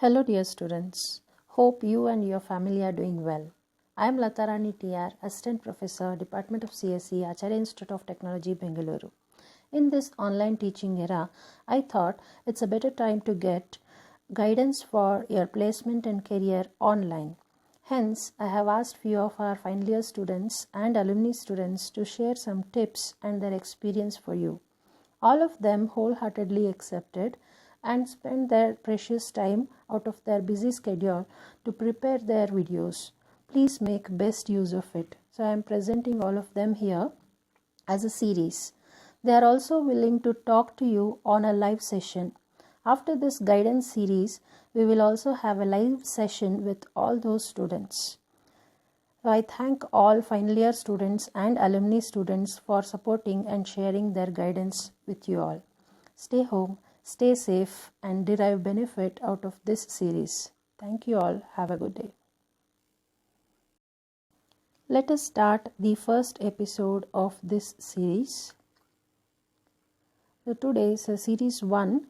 Hello dear students. Hope you and your family are doing well. I am Latarani TR, Assistant Professor, Department of CSE, Acharya Institute of Technology, Bengaluru. In this online teaching era, I thought it's a better time to get guidance for your placement and career online. Hence, I have asked few of our final year students and alumni students to share some tips and their experience for you. All of them wholeheartedly accepted and spent their precious time out of their busy schedule to prepare their videos. Please make best use of it. So I am presenting all of them here as a series. They are also willing to talk to you on a live session. After this guidance series, we will also have a live session with all those students. So I thank all final year students and alumni students for supporting and sharing their guidance with you all. Stay home, stay safe, and derive benefit out of this series. Thank you all. Have a good day. Let us start the first episode of this series. So today's series 1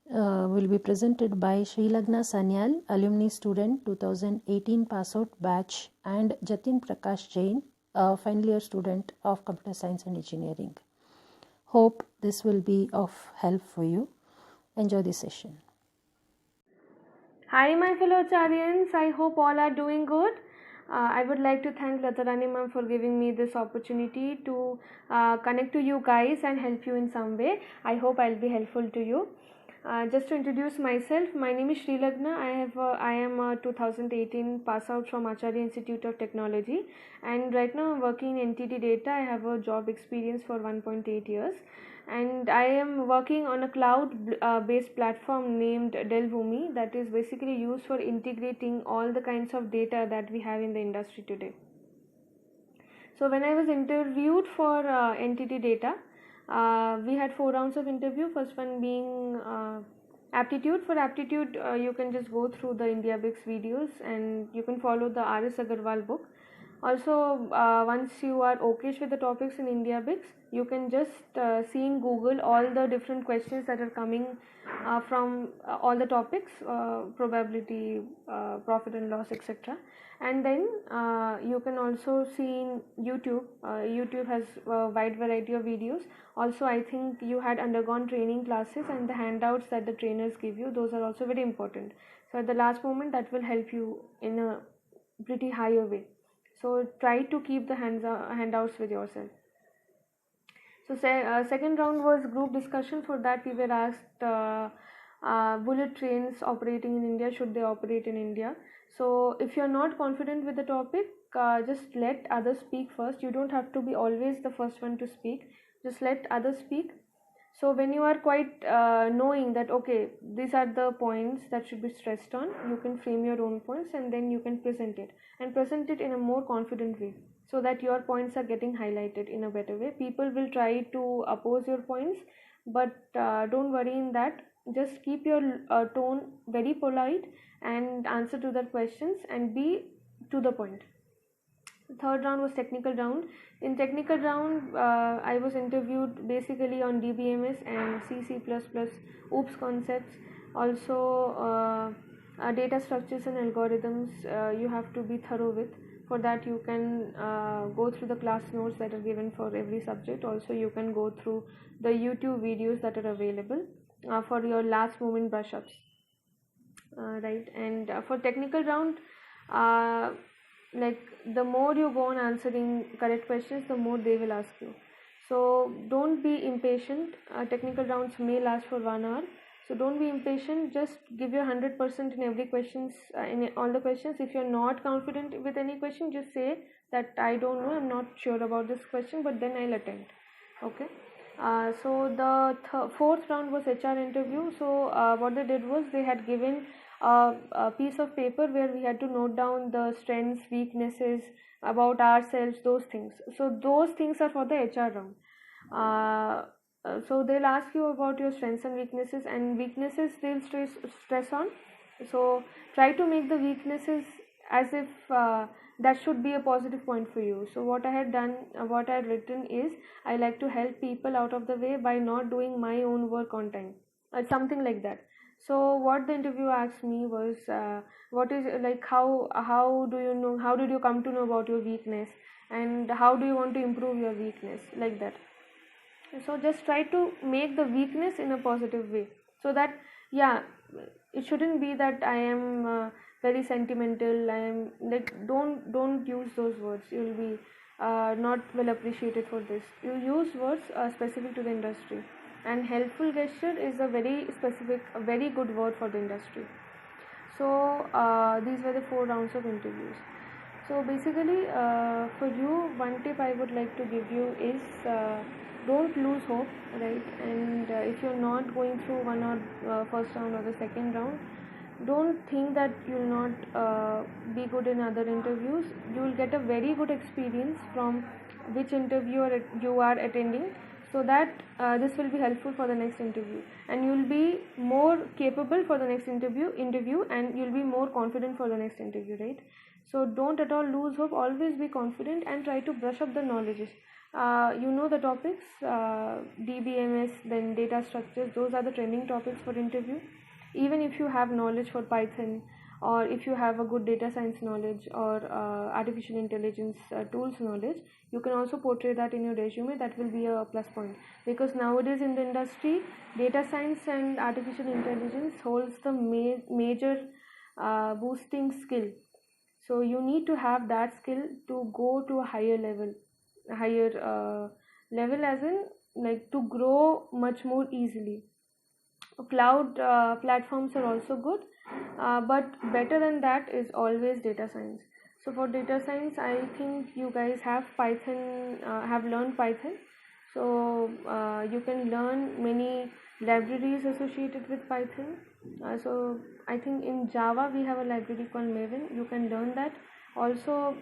will be presented by Srilagna Sanyal, alumni student 2018 pass out batch, and Jatin Prakash Jain, a final year student of computer science and engineering. Hope this will be of help for you. Enjoy the session. Hi my fellow Acharyans, I hope all are doing good. I would like to thank Latarani ma'am for giving me this opportunity to connect to you guys and help you in some way. I hope I'll be helpful to you. Just to introduce myself, my name is Srilagna. I am a 2018 pass out from Acharya Institute of Technology, and right now I'm working in NTT Data. I have a job experience for 1.8 years, and I am working on a cloud based platform named Delbhumi that is basically used for integrating all the kinds of data that we have in the industry today. So when I was interviewed for NTT Data, we had 4 rounds of interview. First one being aptitude. For aptitude, you can just go through the IndiaBix videos and you can follow the R.S. Agarwal book. Also, once you are okay with the topics in IndiaBix, you can just see in Google all the different questions that are coming from all the topics, probability, profit and loss, etc. And then you can also see in YouTube. YouTube has a wide variety of videos. Also, I think you had undergone training classes, and the handouts that the trainers give you, those are also very important. So at the last moment, that will help you in a pretty higher way. So try to keep the handouts with yourself. So second round was group discussion. For that we were asked bullet trains operating in India, should they operate in India? So if you're not confident with the topic, just let others speak first. You don't have to be always the first one to speak. Just let others speak. So when you are quite knowing that okay, these are the points that should be stressed on, you can frame your own points and then you can present it, and present it in a more confident way, so that your points are getting highlighted in a better way. People will try to oppose your points, but don't worry in that. Just keep your tone very polite and answer to their questions and be to the point. Third round was technical round. In technical round, I was interviewed basically on DBMS and C++, OOPS concepts. Also, data structures and algorithms you have to be thorough with. For that, you can go through the class notes that are given for every subject. Also, you can go through the YouTube videos that are available for your last moment brush ups. Right, and for technical round, like the more you go on answering correct questions, the more they will ask you. So don't be impatient. Technical rounds may last for 1 hour, so don't be impatient. Just give your 100% in every questions, in all the questions. If you're not confident with any question, just say that I don't know, I'm not sure about this question, but then I'll attempt. Okay. So the fourth round was HR interview. So what they did was they had given a piece of paper where we had to note down the strengths, weaknesses about ourselves, those things. So those things are for the HR round. So they'll ask you about your strengths and weaknesses, and weaknesses they'll stress on. So try to make the weaknesses as if that should be a positive point for you. So what I had done, what I had written is, I like to help people out of the way by not doing my own work on time, something like that. So what the interview asked me was, what is like how do you know, how did you come to know about your weakness, and how do you want to improve your weakness, like that. So just try to make the weakness in a positive way, so that, yeah, it shouldn't be that I am very sentimental, I am like, don't use those words. You'll be not well appreciated for this. You use words specific to the industry, and helpful gesture is a very specific, a very good word for the industry. So these were the 4 rounds of interviews. So basically, for you, one tip I would like to give you is, don't lose hope, right? And if you're not going through one or first round or the second round, don't think that you'll not be good in other interviews. You will get a very good experience from which interview you are attending, so that this will be helpful for the next interview, and you'll be more capable for the next interview, and you'll be more confident for the next interview, right? So don't at all lose hope. Always be confident and try to brush up the knowledges. You know the topics, DBMS, then data structures. Those are the trending topics for interview. Even if you have knowledge for Python, or if you have a good data science knowledge, or artificial intelligence tools knowledge, you can also portray that in your resume. That will be a plus point, because nowadays in the industry, data science and artificial intelligence holds the major boosting skill. So you need to have that skill to go to a higher level, level as in, like, to grow much more easily. Cloud platforms are also good, but better than that is always data science. So for data science, I think you guys have Python, have learned Python. So you can learn many libraries associated with Python. So I think in Java we have a library called Maven. You can learn that. Also,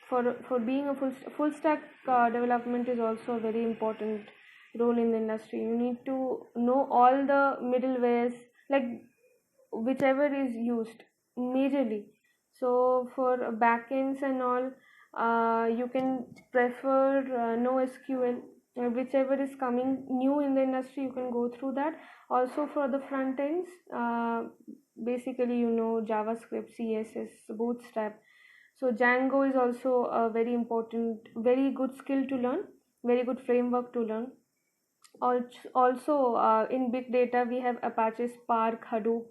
for being a full stack development is also a very important role in the industry. You need to know all the middlewares, like whichever is used majorly. So for backends and all, you can prefer NoSQL. Whichever is coming new in the industry, you can go through that. Also for the front ends, basically, you know, JavaScript, CSS, Bootstrap. So Django is also a very important, very good skill to learn, very good framework to learn. Also, in big data, we have Apache Spark, Hadoop,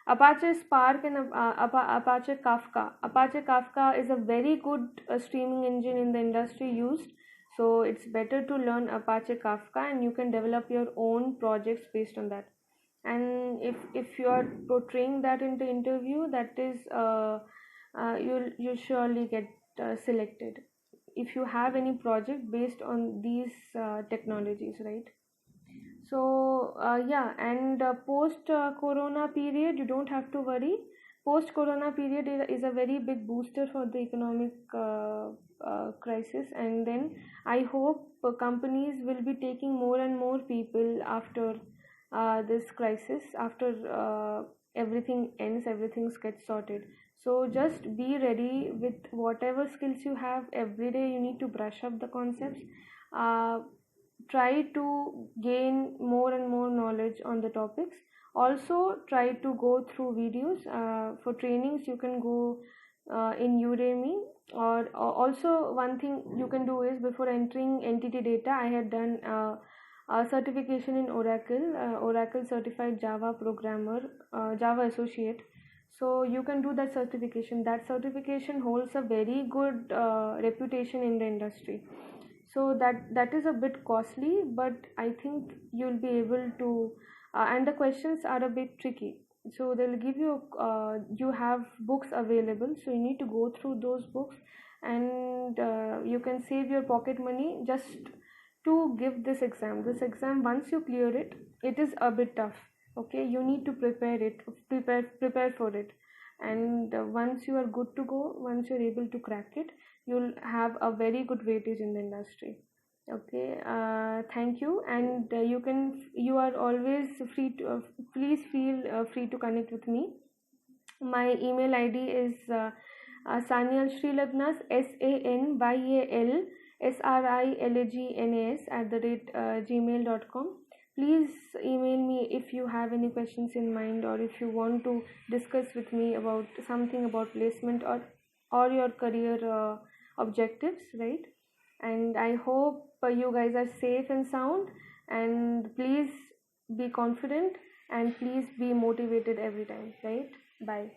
Apache Spark, and Apache Kafka. Apache Kafka is a very good streaming engine in the industry used. So it's better to learn Apache Kafka, and you can develop your own projects based on that. And if you are portraying that in the interview, that is, you'll surely get selected if you have any project based on these technologies, right? So yeah, and post corona period, you don't have to worry. Post corona period is a very big booster for the economic crisis, and then I hope companies will be taking more and more people after this crisis, after everything ends, everything gets sorted. So just be ready with whatever skills you have. Every day you need to brush up the concepts. uh, Try to gain more and more knowledge on the topics. Also try to go through videos. For trainings, you can go in Udemy, or also one thing you can do is, before entering entity data, I had done a certification in Oracle, Oracle certified Java programmer, Java associate. So you can do that certification. That certification holds a very good reputation in the industry. So that is a bit costly, but I think you'll be able to, and the questions are a bit tricky. So they'll give you, you have books available, so you need to go through those books, and you can save your pocket money just to give this exam. This exam, once you clear it, it is a bit tough. Okay, you need to prepare for it, and once you are good to go, once you're able to crack it, you'll have a very good weightage in the industry. Okay, thank you, and you are always free to, please feel free to connect with me. My email ID is Sanyal Srilagnas, SANYAL SRILAGNAS @gmail.com. Please email me if you have any questions in mind, or if you want to discuss with me about something about placement or your career objectives, right? And I hope you guys are safe and sound, and please be confident, and please be motivated every time, right? Bye.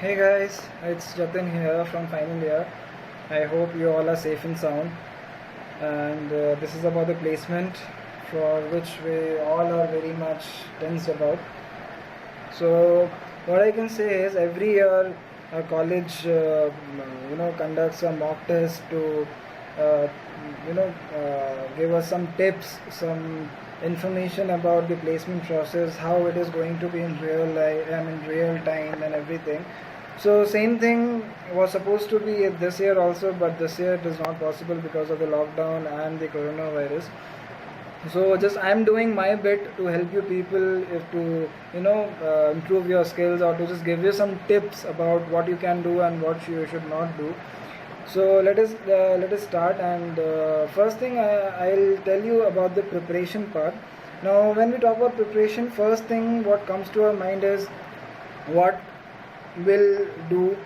Hey guys, it's Jatin here from final year. I hope you all are safe and sound. And this is about the placement, for which we all are very much tensed about. So what I can say is, every year a college conducts a mock test to uh, give us some tips, some information about the placement process, how it is going to be in real life and in real time and everything. So same thing was supposed to be this year also, but this year it is not possible because of the lockdown and the coronavirus. So just I'm doing my bit to help you people, if to improve your skills, or to just give you some tips about what you can do and what you should not do. So let us start. And first thing I'll tell you about the preparation part. Now when we talk about preparation, first thing what comes to our mind is what will do,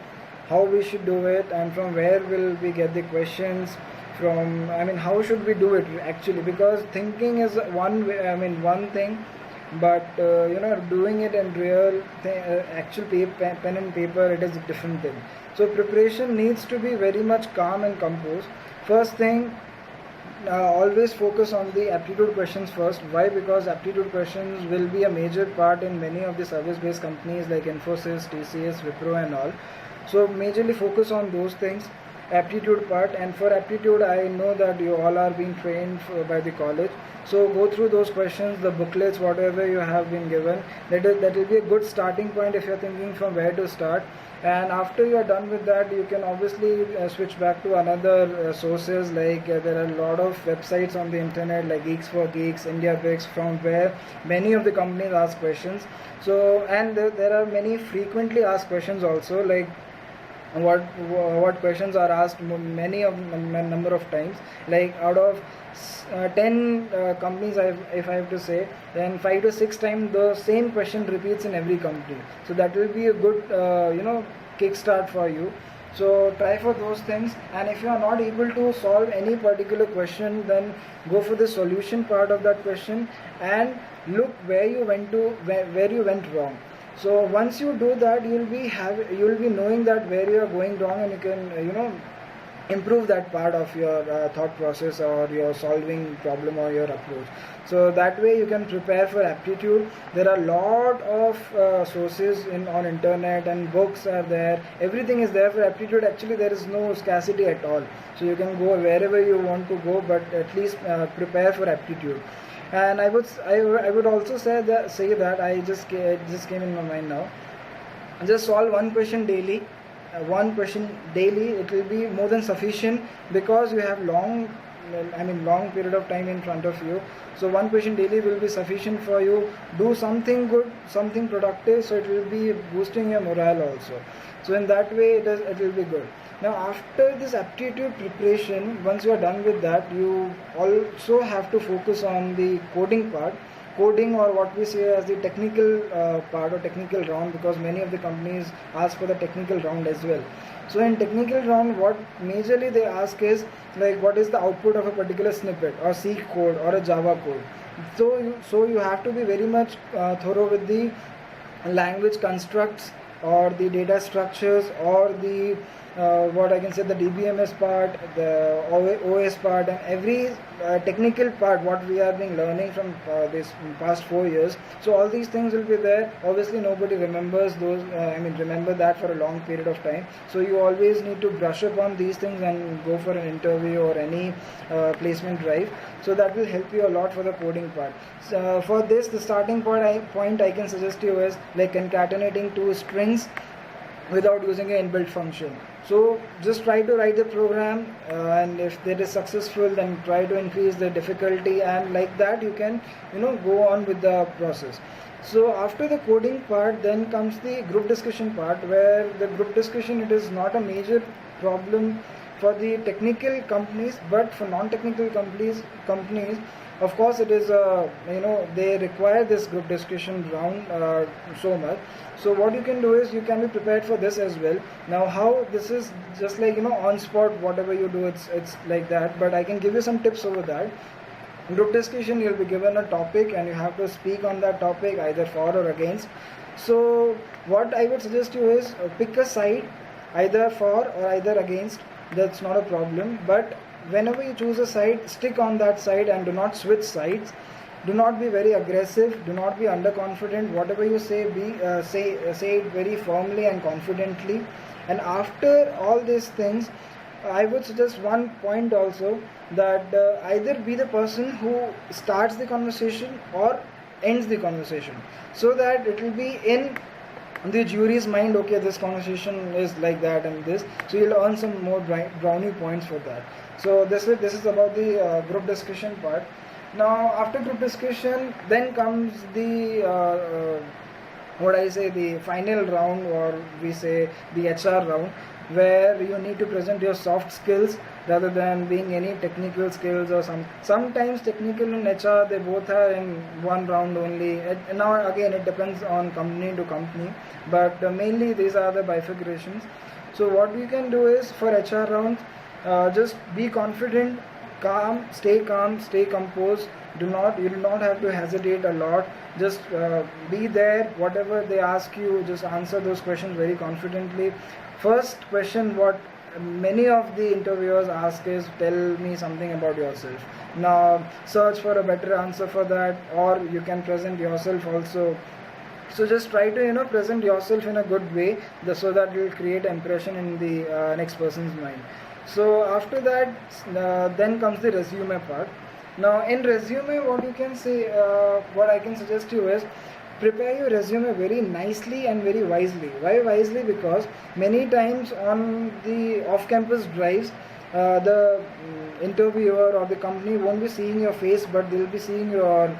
how we should do it, and from where will we get the questions from. I mean, how should we do it actually? Because thinking is one way, I mean one thing, but doing it in real actual pen and paper, it is a different thing. So preparation needs to be very much calm and composed. First thing, always focus on the aptitude questions first. Why? Because aptitude questions will be a major part in many of the service based companies like Infosys, TCS, Wipro and all. So majorly focus on those things, aptitude part. And for aptitude, I know that you all are being trained by the college, so go through those questions, the booklets, whatever you have been given. That will be a good starting point if you're thinking from where to start. And after you are done with that, you can obviously switch back to another sources, like there are a lot of websites on the internet like Geeks for Geeks, IndiaBix, from where many of the companies ask questions. So, and there are many frequently asked questions also, like what questions are asked many of number of times, like out of 10 companies, if I have to say, then 5 to 6 times the same question repeats in every company. So that will be a good kickstart for you. So try for those things. And if you are not able to solve any particular question, then go for the solution part of that question and look where you went wrong. So once you do that, you will be knowing that where you are going wrong, and you can improve that part of your thought process, or your solving problem, or your approach. So that way you can prepare for aptitude. There are a lot of sources on internet, and books are there, everything is there for aptitude. Actually there is no scarcity at all, so you can go wherever you want to go, but at least prepare for aptitude. And I would also say that it just came in my mind now. Just solve one question daily. It will be more than sufficient, because you have long period of time in front of you. So one question daily will be sufficient for you. Do something good, something productive, so it will be boosting your morale also. So in that way it will be good. Now after this aptitude preparation, once you are done with that, you also have to focus on the coding part. Coding, or what we say as the technical part or technical round, because many of the companies ask for the technical round as well. So in technical round, what majorly they ask is, like, what is the output of a particular snippet, or C code, or a Java code. So you have to be very much thorough with the language constructs, or the data structures, or the what I can say, the DBMS part, the OS part, and every technical part what we have been learning from this past 4 years. So all these things will be there. Obviously nobody remembers those, remember that for a long period of time. So you always need to brush up on these things and go for an interview or any placement drive. So that will help you a lot for the coding part. So for this, the starting point I can suggest you is like concatenating two strings without using an inbuilt function. So just try to write the program, and if that is successful, then try to increase the difficulty, and like that you can go on with the process. So after the coding part, then comes the group discussion part, where the group discussion, it is not a major problem for the technical companies, but for non-technical companies, of course, it is they require this group discussion round so much. So what you can do is you can be prepared for this as well. Now, how this is just like on spot, whatever you do, it's like that. But I can give you some tips over that. Group discussion, you'll be given a topic and you have to speak on that topic, either for or against. So what I would suggest you is pick a side, either for or either against. That's not a problem, but whenever you choose a side, stick on that side and do not switch sides. Do not be very aggressive, do not be underconfident. Whatever you say, say it very firmly and confidently. And after all these things, I would suggest one point also, that either be the person who starts the conversation or ends the conversation, so that it will be in the jury's mind, okay, this conversation is like that and this, so you'll earn some more brownie points for that. So this is about the group discussion part. Now after group discussion, then comes the the final round, or we say the HR round, where you need to present your soft skills rather than being any technical skills, or sometimes technical and HR, they both are in one round only. Now again, it depends on company to company, but mainly these are the bifurcations. So what you can do is, for HR rounds, just be confident, calm, stay composed. You do not have to hesitate a lot. Just be there. Whatever they ask you, just answer those questions very confidently. First question what many of the interviewers ask is, tell me something about yourself. Now search for a better answer for that, or you can present yourself also. So just try to present yourself in a good way, so that you will create an impression in the next person's mind. So after that, then comes the resume part. Now in resume, what you can say, what I can suggest you is, prepare your resume very nicely and very wisely. Why wisely? Because many times on the off-campus drives, the interviewer or the company won't be seeing your face, but they'll be seeing your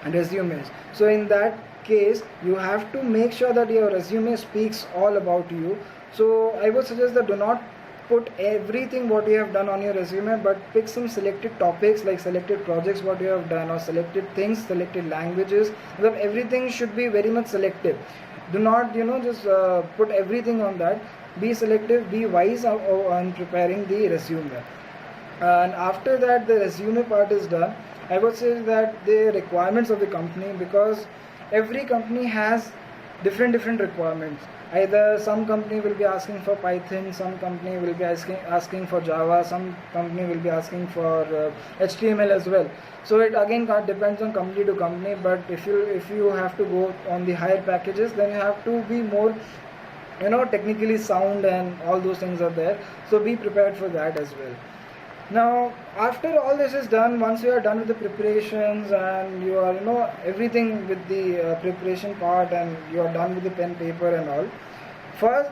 resumes. So in that case, you have to make sure that your resume speaks all about you. So I would suggest that do not put everything what you have done on your resume, but pick some selected topics, like selected projects what you have done, or selected things, selected languages. Everything should be very much selective. Do not just put everything on that. Be selective, be wise on preparing the resume. And after that, the resume part is done. I would say that the requirements of the company, because every company has different requirements. Either some company will be asking for Python, some company will be asking for Java, some company will be asking for HTML as well. So it again depends on company to company. But if you have to go on the higher packages, then you have to be more technically sound, and all those things are there. So be prepared for that as well. Now after all this is done, once you are done with the preparations and you are everything with the preparation part, and you are done with the pen, paper and all, first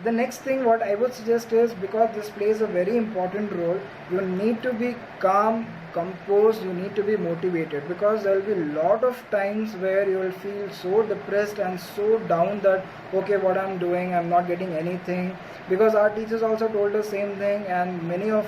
the next thing what I would suggest is, because this plays a very important role, you need to be calm, composed, you need to be motivated, because there will be a lot of times where you will feel so depressed and so down that, okay, what I'm doing, I'm not getting anything. Because our teachers also told us same thing, and many of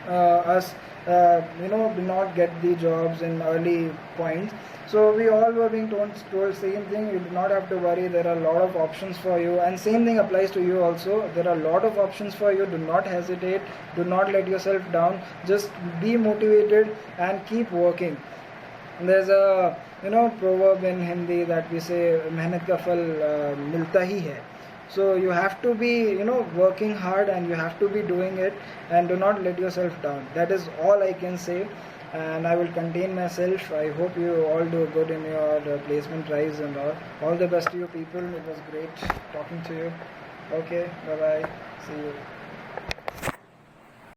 us do not get the jobs in early points. So we all were being told same thing, you do not have to worry, there are a lot of options for you, and same thing applies to you also. There are a lot of options for you. Do not hesitate, do not let yourself down, just be motivated and keep working. There's a proverb in Hindi that we say, mehnat ka phal milta hi hai. So you have to be working hard, and you have to be doing it, and do not let yourself down. That is all I can say, and I will contain myself. I hope you all do good in your placement drives and all. All the best to you people. It was great talking to you. Okay, bye bye, see you.